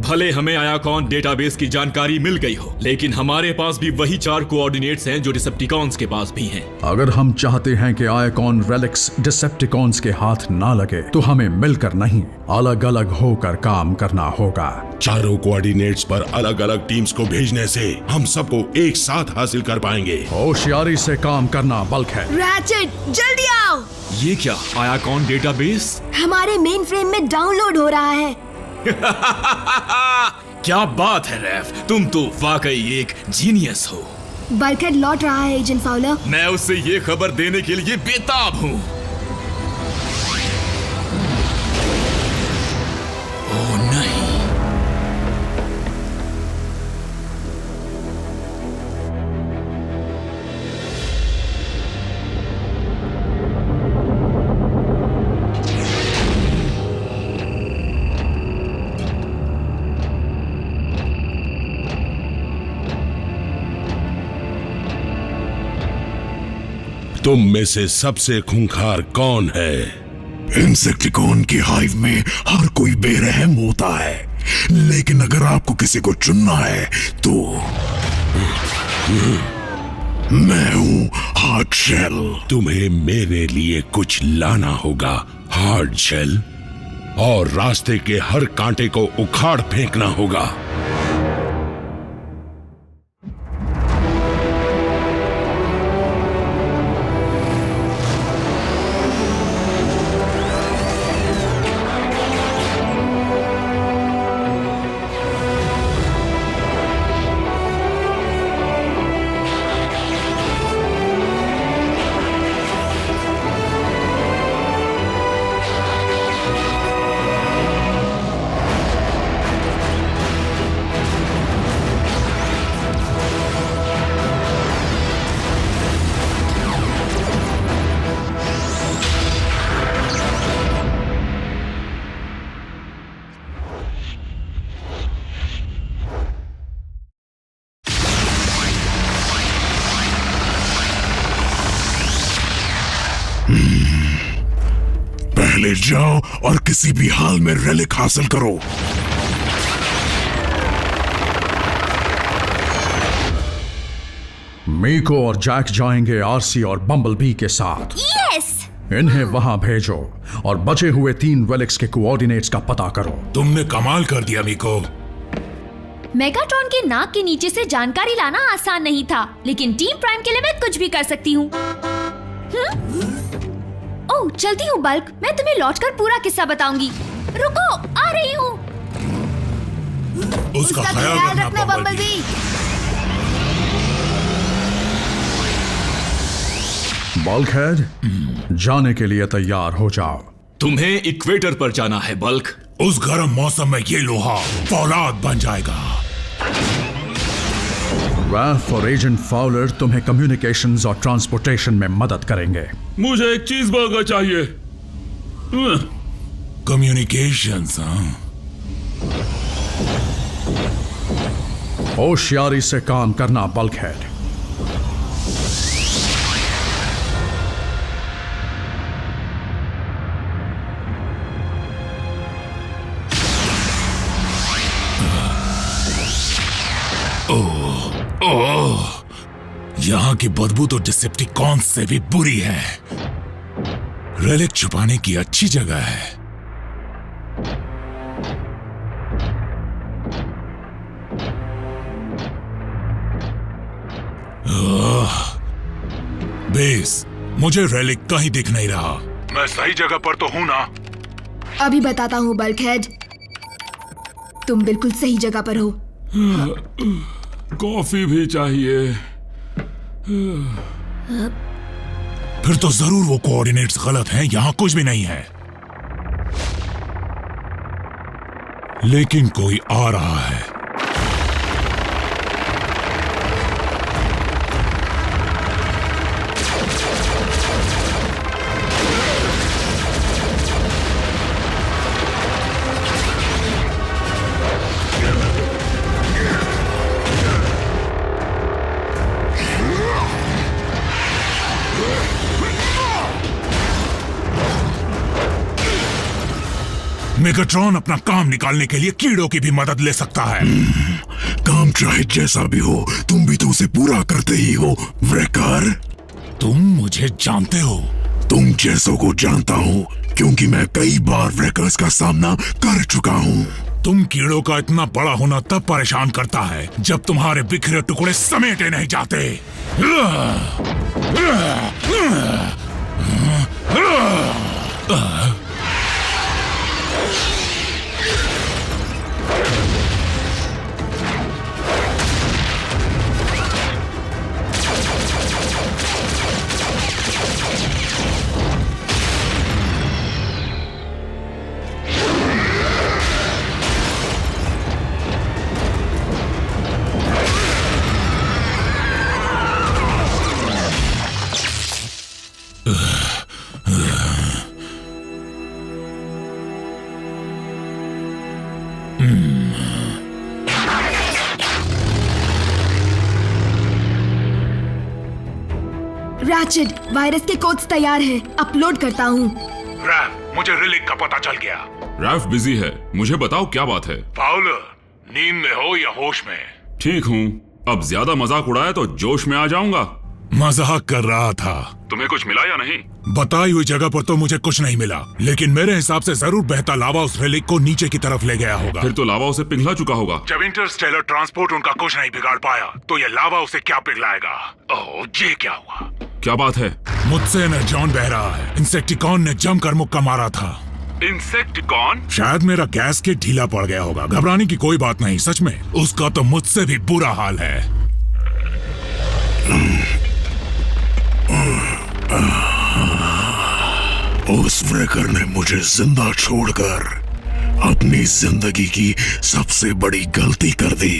भले हमें आयाकॉन डेटाबेस की जानकारी मिल गई हो, लेकिन हमारे पास भी वही 4 कोऑर्डिनेट्स हैं जो डिसेप्टिकॉन्स के पास भी हैं। अगर हम चाहते हैं कि आयाकॉन रेलिक्स डिसेप्टिकॉन्स के हाथ ना लगे तो हमें मिलकर नहीं, अलग अलग होकर काम करना होगा। चारों कोऑर्डिनेट्स पर अलग अलग टीम्स को भेजने से हम सबको एक साथ हासिल कर पाएंगे। होशियारी से काम करना बल्क है। रैचेट, जल्दी आओ। ये क्या, आयाकॉन डेटाबेस? हमारे मेन फ्रेम में डाउनलोड हो रहा है। क्या बात है रैफ, तुम तो वाकई एक जीनियस हो। बल्कहेड लौट रहा है एजेंट फाउलर। मैं उससे ये खबर देने के लिए बेताब हूँ। ओह नहीं। तुम में से सबसे खूंखार कौन है? इंसेक्टिकॉन की हाइव में हर कोई बेरहम होता है, लेकिन अगर आपको किसी को चुनना है तो मैं हूँ हार्ड शेल। तुम्हें मेरे लिए कुछ लाना होगा हार्ड शेल, और रास्ते के हर कांटे को उखाड़ फेंकना होगा। पहले जाओ और किसी भी हाल में रेलिक हासिल करो। मीको और जैक जाएंगे आरसी और बम्बलबी के साथ। यस! इन्हें वहां भेजो और बचे हुए 3 रेलिक्स के कोऑर्डिनेट्स का पता करो। तुमने कमाल कर दिया मीको। मेगाट्रॉन के नाक के नीचे से जानकारी लाना आसान नहीं था, लेकिन टीम प्राइम के लिए मैं कुछ भी कर सकती हूँ। ओह, चलती हूँ बल्क, मैं तुम्हें लौटकर पूरा किस्सा बताऊंगी। रुको, आ रही हूँ। उसका ख्याल रखना बम्बलबी। बल्कहेड, जाने के लिए तैयार हो जाओ। तुम्हें इक्वेटर पर जाना है बल्क। उस गर्म मौसम में ये लोहा फौलाद बन जाएगा। रैफ और एजेंट फाउलर तुम्हें कम्युनिकेशंस और ट्रांसपोर्टेशन में मदद करेंगे। मुझे एक चीज बर्गर चाहिए। कम्युनिकेशंस, हाँ? होशियारी से काम करना बल्कहेड। ओह, यहाँ की बदबू तो डिसेप्टिकॉन से भी बुरी है। रेलिक छुपाने की अच्छी जगह है। बेस, मुझे रेलिक कहीं दिख नहीं रहा। मैं सही जगह पर तो हूं ना? अभी बताता हूँ बल्कहेड, तुम बिल्कुल सही जगह पर हो। कॉफी भी चाहिए। फिर तो जरूर वो कोऑर्डिनेट्स गलत हैं, यहां कुछ भी नहीं है। लेकिन कोई आ रहा है। मेगाट्रॉन अपना काम निकालने के लिए कीड़ों की भी मदद ले सकता है। काम चाहे जैसा भी हो, तुम भी तो उसे पूरा करते ही हो व्रेकर। तुम मुझे जानते हो? तुम जैसों को जानता हूँ, क्योंकि मैं कई बार व्रेकर्स का सामना कर चुका हूँ। तुम कीड़ों का इतना बड़ा होना तब परेशान करता है जब तुम्हारे बिखरे टुकड़े समेटे नहीं जाते। रैचेट, वायरस के कोड्स तैयार हैं। अपलोड करता हूँ। रैफ, मुझे रिलिक का पता चल गया। रैफ बिजी है, मुझे बताओ क्या बात है। फाउलर, नींद में हो या होश में? ठीक हूँ, अब ज्यादा मजाक उड़ाया तो जोश में आ जाऊंगा। मजाक कर रहा था। तुम्हें कुछ मिला या नहीं? बताई हुई जगह पर तो मुझे कुछ नहीं मिला, लेकिन मेरे हिसाब से जरूर बहता लावा उस रिलिक को नीचे की तरफ ले गया होगा। फिर तो लावा उसे पिघला चुका होगा। जब इंटरस्टेलर ट्रांसपोर्ट उनका कुछ नहीं बिगाड़ पाया, तो ये लावा उसे क्या पिघलाएगा? ओह, ये क्या हुआ? क्या बात है? मुझसे एनर्जॉन बह रहा है। इंसेक्टिकॉन ने जमकर मुक्का मारा था। इंसेक्टिकॉन? शायद मेरा गैस के ढीला पड़ गया होगा। घबराने की कोई बात नहीं, सच में उसका तो मुझसे भी बुरा हाल है। उस व्रेकर ने मुझे जिंदा छोड़कर अपनी जिंदगी की सबसे बड़ी गलती कर दी।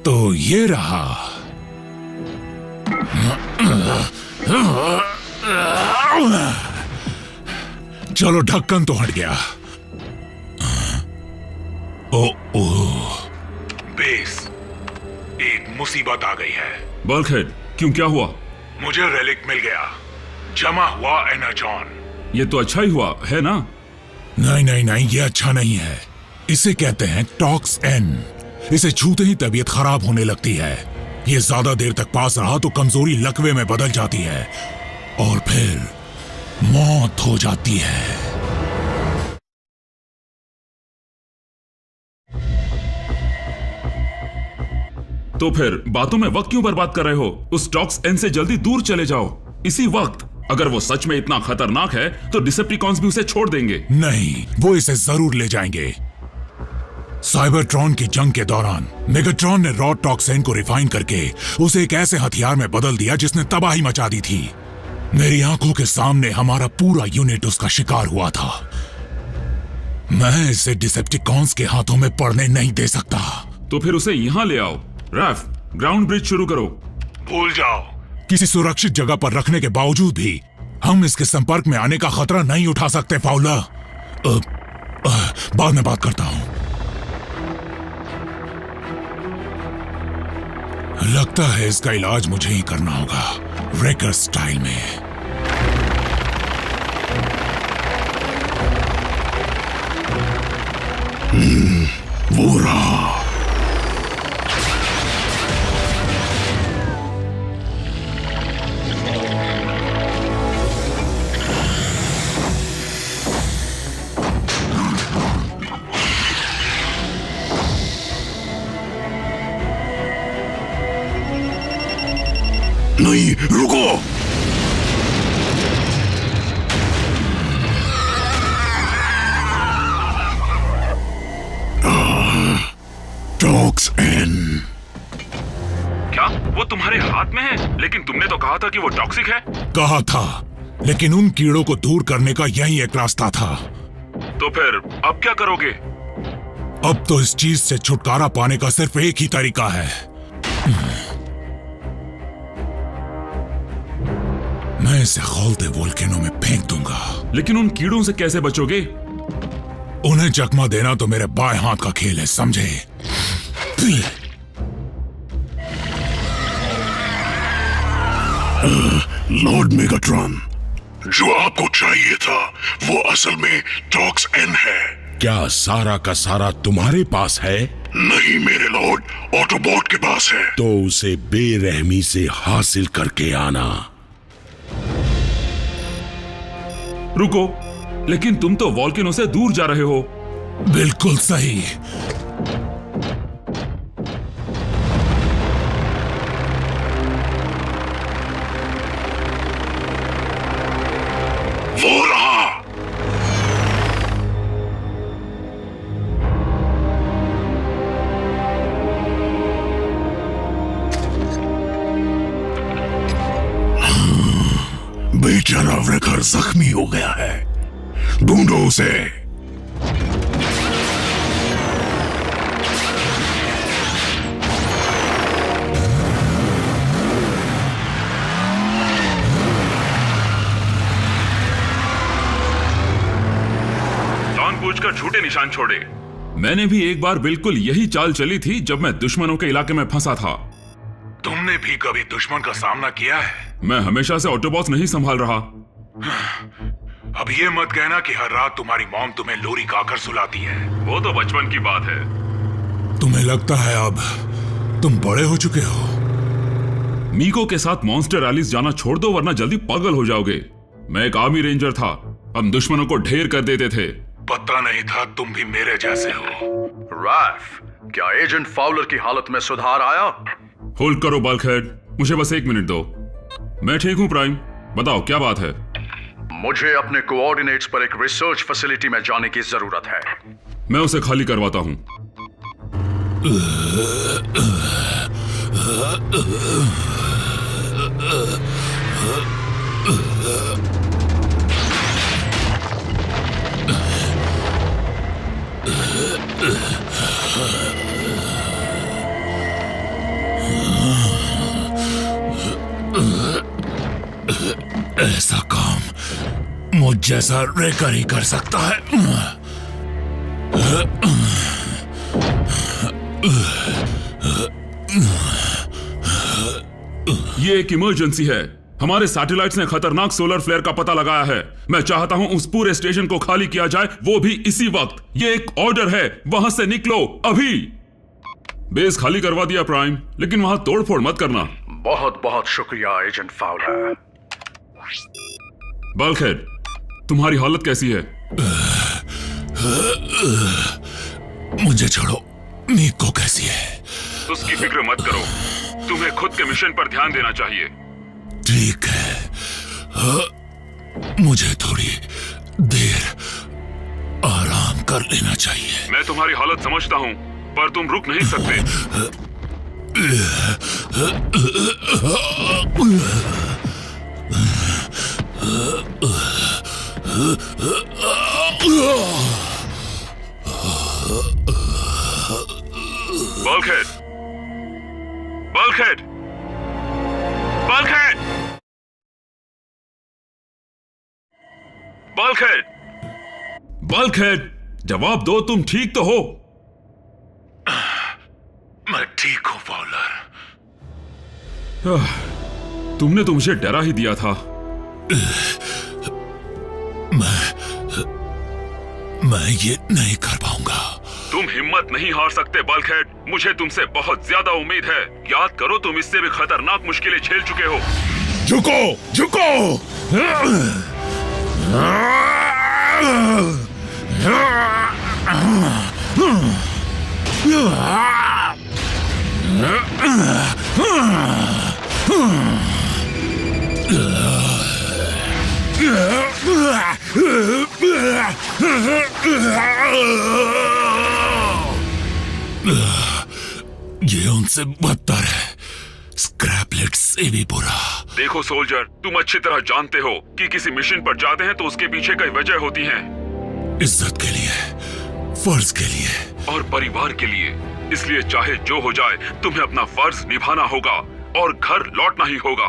तो ये रहा। चलो, ढक्कन तो हट गया। ओ बेस, एक मुसीबत आ गई है। बल्कहेड, क्यों, क्या हुआ? मुझे रेलिक मिल गया, जमा हुआ एनर्जॉन। ये तो अच्छा ही हुआ है ना? नहीं नहीं नहीं, ये अच्छा नहीं है। इसे कहते हैं टॉक्स एन। इसे छूते ही तबीयत खराब होने लगती है। ये ज्यादा देर तक पास रहा तो कमजोरी लकवे में बदल जाती है और फिर मौत हो जाती है। तो फिर बातों में वक्त क्यों बर्बाद कर रहे हो? उस टॉक्स एन से जल्दी दूर चले जाओ इसी वक्त। अगर वो सच में इतना खतरनाक है तो डिसेप्टिकॉन्स भी उसे छोड़ देंगे। नहीं, वो इसे जरूर ले जाएंगे। साइबरट्रॉन की जंग के दौरान मेगाट्रॉन ने रॉड टॉक्सिन को रिफाइन करके उसे एक ऐसे हथियार में बदल दिया जिसने तबाही मचा दी थी। मेरी आंखों के सामने हमारा पूरा यूनिट उसका शिकार हुआ था। मैं इसे डिसेप्टिकॉन्स के हाथों में पड़ने नहीं दे सकता। तो फिर उसे यहाँ ले आओ। रैफ, ग्राउंड ब्रिज शुरू करो। भूल जाओ। किसी सुरक्षित जगह पर रखने के बावजूद भी हम इसके संपर्क में आने का खतरा नहीं उठा सकते फाउला। बाद में बात करता हूं। लगता है इसका इलाज मुझे ही करना होगा, व्रेकर स्टाइल में। वो रहा। नहीं, रुको। टॉक्स एन। क्या वो तुम्हारे हाथ में है? लेकिन तुमने तो कहा था कि वो टॉक्सिक है। कहा था, लेकिन उन कीड़ों को दूर करने का यही एक रास्ता था। तो फिर अब क्या करोगे? अब तो इस चीज से छुटकारा पाने का सिर्फ एक ही तरीका है। मैं इसे खौलते वोल्केनो में फेंक दूंगा। लेकिन उन कीड़ों से कैसे बचोगे? उन्हें चकमा देना तो मेरे बाएं हाथ का खेल है, समझे? लॉर्ड मेगाट्रॉन, जो आपको चाहिए था वो असल में टॉक्स एन है। क्या सारा का सारा तुम्हारे पास है? नहीं मेरे लॉर्ड, ऑटोबॉट के पास है। तो उसे बेरहमी से हासिल करके आना। रुको, लेकिन तुम तो वॉल्केनो से दूर जा रहे हो। बिल्कुल सही। वो रहा। बेचारा वृखर जख्मी हो गया है, ढूंढो उसे। जानबूझकर झूठे निशान छोड़े। मैंने भी एक बार बिल्कुल यही चाल चली थी जब मैं दुश्मनों के इलाके में फंसा था। तुमने भी कभी दुश्मन का सामना किया है? मैं हमेशा से ऑटोबॉस नहीं संभाल रहा। अब ये मत कहना कि हर रात तुम्हारी मॉम तुम्हें लोरी गाकर सुलाती है। वो तो बचपन की बात है। तुम्हें लगता है अब तुम बड़े हो चुके हो? मीको के साथ मॉन्स्टर रैलीज जाना छोड़ दो, वरना जल्दी पागल हो जाओगे। मैं एक आर्मी रेंजर था, हम दुश्मनों को ढेर कर देते थे। पता नहीं था तुम भी मेरे जैसे हो। रैफ, क्या एजेंट फाउलर की हालत में सुधार आया? होल्ड करो बल्कहेड, मुझे बस 1 मिनट दो। मैं ठीक हूँ प्राइम, बताओ क्या बात है। मुझे अपने कोऑर्डिनेट्स पर एक रिसर्च फैसिलिटी में जाने की जरूरत है। मैं उसे खाली करवाता हूँ। ऐसा काम मुझ जैसा रेकर ही कर सकता है। ये एक इमरजेंसी है। हमारे सैटेलाइट्स ने खतरनाक सोलर फ्लेयर का पता लगाया है। मैं चाहता हूं उस पूरे स्टेशन को खाली किया जाए, वो भी इसी वक्त। ये एक ऑर्डर है, वहां से निकलो अभी। बेस खाली करवा दिया प्राइम, लेकिन वहां तोड़फोड़ मत करना। बहुत बहुत शुक्रिया एजेंट फाउलर। बल्कहेड, तुम्हारी हालत कैसी है? मुझे छोड़ो, मीको कैसी है? उसकी फिक्र मत करो, तुम्हें खुद के मिशन पर ध्यान देना चाहिए। ठीक है, मुझे थोड़ी देर आराम कर लेना चाहिए। मैं तुम्हारी हालत समझता हूं, पर तुम रुक नहीं सकते। Bulkhead, bulkhead, bulkhead, bulkhead, bulkhead, जवाब दो, तुम ठीक तो हो? मैं ठीक हूं फाउलर। तुमने तो मुझे डरा ही दिया था। मैं ये नहीं कर पाऊंगा। तुम हिम्मत नहीं हार सकते बल्कहेड, मुझे तुमसे बहुत ज्यादा उम्मीद है। याद करो, तुम इससे भी खतरनाक मुश्किलें झेल चुके हो। झुको, झुको। ये उनसे बदतर है, स्क्रैपलेट से भी बुरा। देखो सोल्जर, तुम अच्छी तरह जानते हो कि किसी मिशन पर जाते हैं तो उसके पीछे कई वजह होती हैं। इज्जत के लिए, फर्ज के लिए और परिवार के लिए। इसलिए चाहे जो हो जाए, तुम्हें अपना फर्ज निभाना होगा और घर लौटना ही होगा।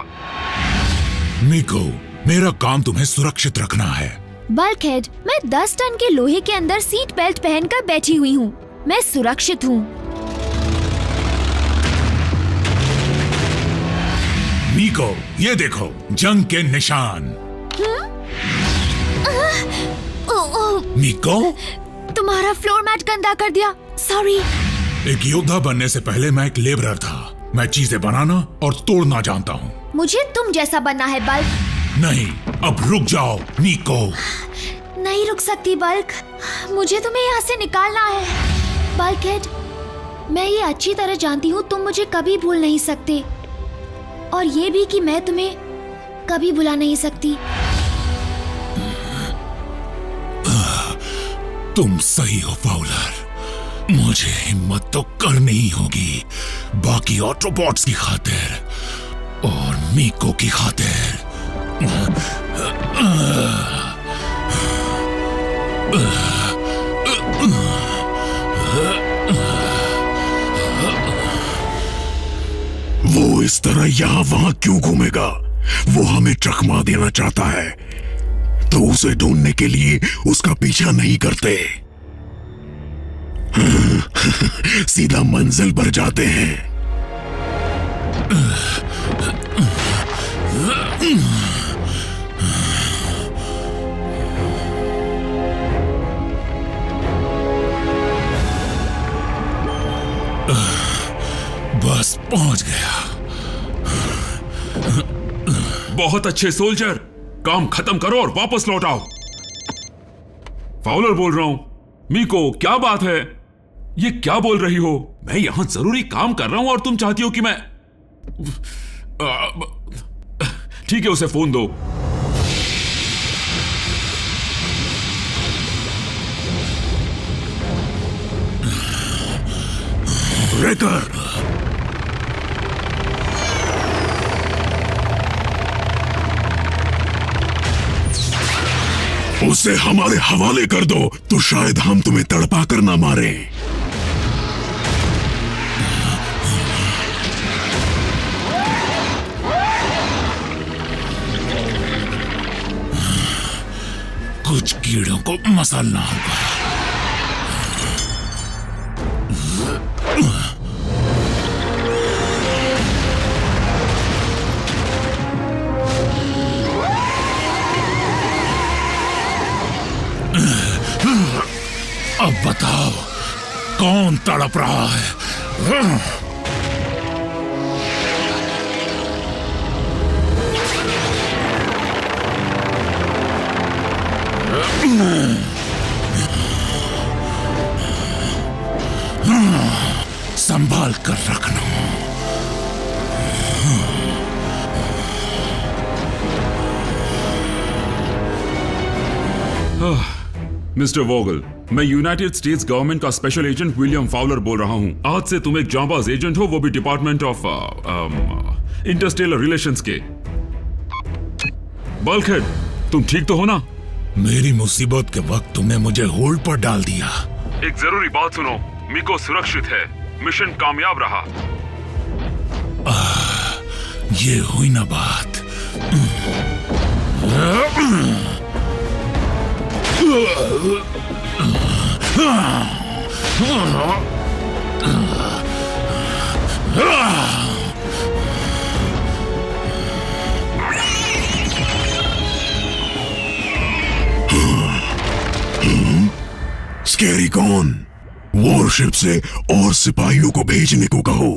मीको, मेरा काम तुम्हें सुरक्षित रखना है। बल्कहेड, मैं 10 टन के लोहे के अंदर सीट बेल्ट पहनकर बैठी हुई हूँ। मैं सुरक्षित हूँ। मीको, ये देखो जंग के निशान। मीको, तुम्हारा फ्लोर मैट गंदा कर दिया। सॉरी। एक योद्धा बनने से पहले मैं एक लेबरर था। मैं चीजें बनाना और तोड़ना जानता हूँ। मुझे तुम जैसा बनना है बल्क। नहीं, अब रुक जाओ मीको। नहीं रुक सकती बल्क, मुझे तुम्हें यहाँ से निकालना है। बल्कहेड, मैं ये अच्छी तरह जानती हूँ तुम मुझे कभी भूल नहीं सकते, और ये भी कि मैं तुम्हें कभी भुला नहीं सकती। तुम सही हो फाउलर। मुझे हिम्मत तो करनी ही होगी, बाकी ऑटोबॉट्स की खातिर और मीको की खातिर। वो इस तरह यहाँ वहां क्यों घूमेगा? वो हमें चकमा देना चाहता है, तो उसे ढूंढने के लिए उसका पीछा नहीं करते। सीधा मंजिल पर जाते हैं। बस पहुंच गया। बहुत अच्छे सोल्जर, काम खत्म करो और वापस लौट आओ। फाउलर बोल रहा हूं। मीको, क्या बात है? ये क्या बोल रही हो? मैं यहां जरूरी काम कर रहा हूं और तुम चाहती हो कि मैं... ठीक है, उसे फोन दो। रेकर, उसे हमारे हवाले कर दो, तो शायद हम तुम्हें तड़पा कर ना मारे। कुछ कीड़ों को मसलना होगा। अब बताओ कौन तड़प रहा है? संभाल कर रखना। मिस्टर वोगल, मैं यूनाइटेड स्टेट्स गवर्नमेंट का स्पेशल एजेंट विलियम फाउलर बोल रहा हूं। आज से तुम एक जांबाज एजेंट हो, वो भी डिपार्टमेंट ऑफ इंटरस्टेलर रिलेशंस के। बल्कहेड, तुम ठीक तो हो ना? मेरी मुसीबत के वक्त तुमने मुझे होल्ड पर डाल दिया। एक जरूरी बात सुनो, मीको सुरक्षित है, मिशन कामयाब रहा। ये हुई ना बात। स्कैरी कौन? वॉरशिप से और सिपाहियों को भेजने को कहो।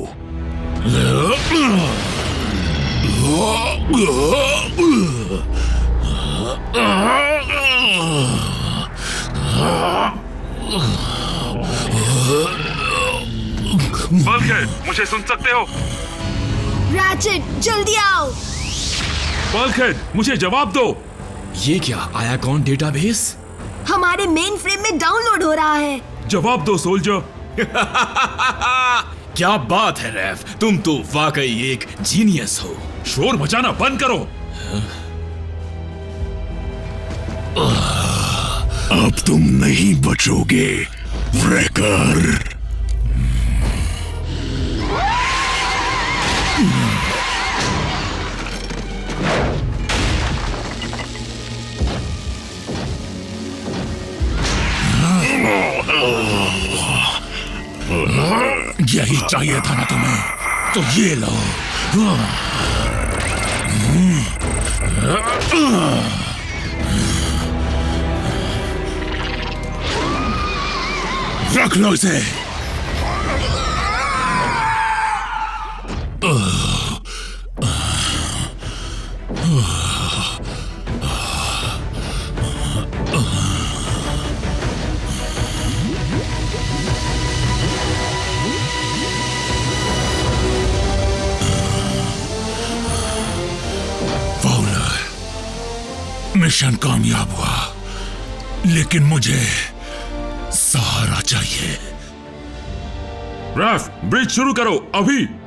बल्कहेड, मुझे सुन सकते हो? रैचेट, जल्दी आओ। बल्कहेड, मुझे जवाब दो। ये क्या आयाकॉन डेटाबेस? हमारे मेन फ्रेम में डाउनलोड हो रहा है। जवाब दो सोल्जर। क्या बात है रैफ, तुम तो वाकई एक जीनियस हो। शोर मचाना बंद करो। अब तुम नहीं बचोगे रेकर। यही चाहिए था ना तुम्हें, तो ये लो। रख लो इसे। मिशन कामयाब हुआ, लेकिन मुझे सहारा चाहिए। रैफ, ब्रिज शुरू करो अभी।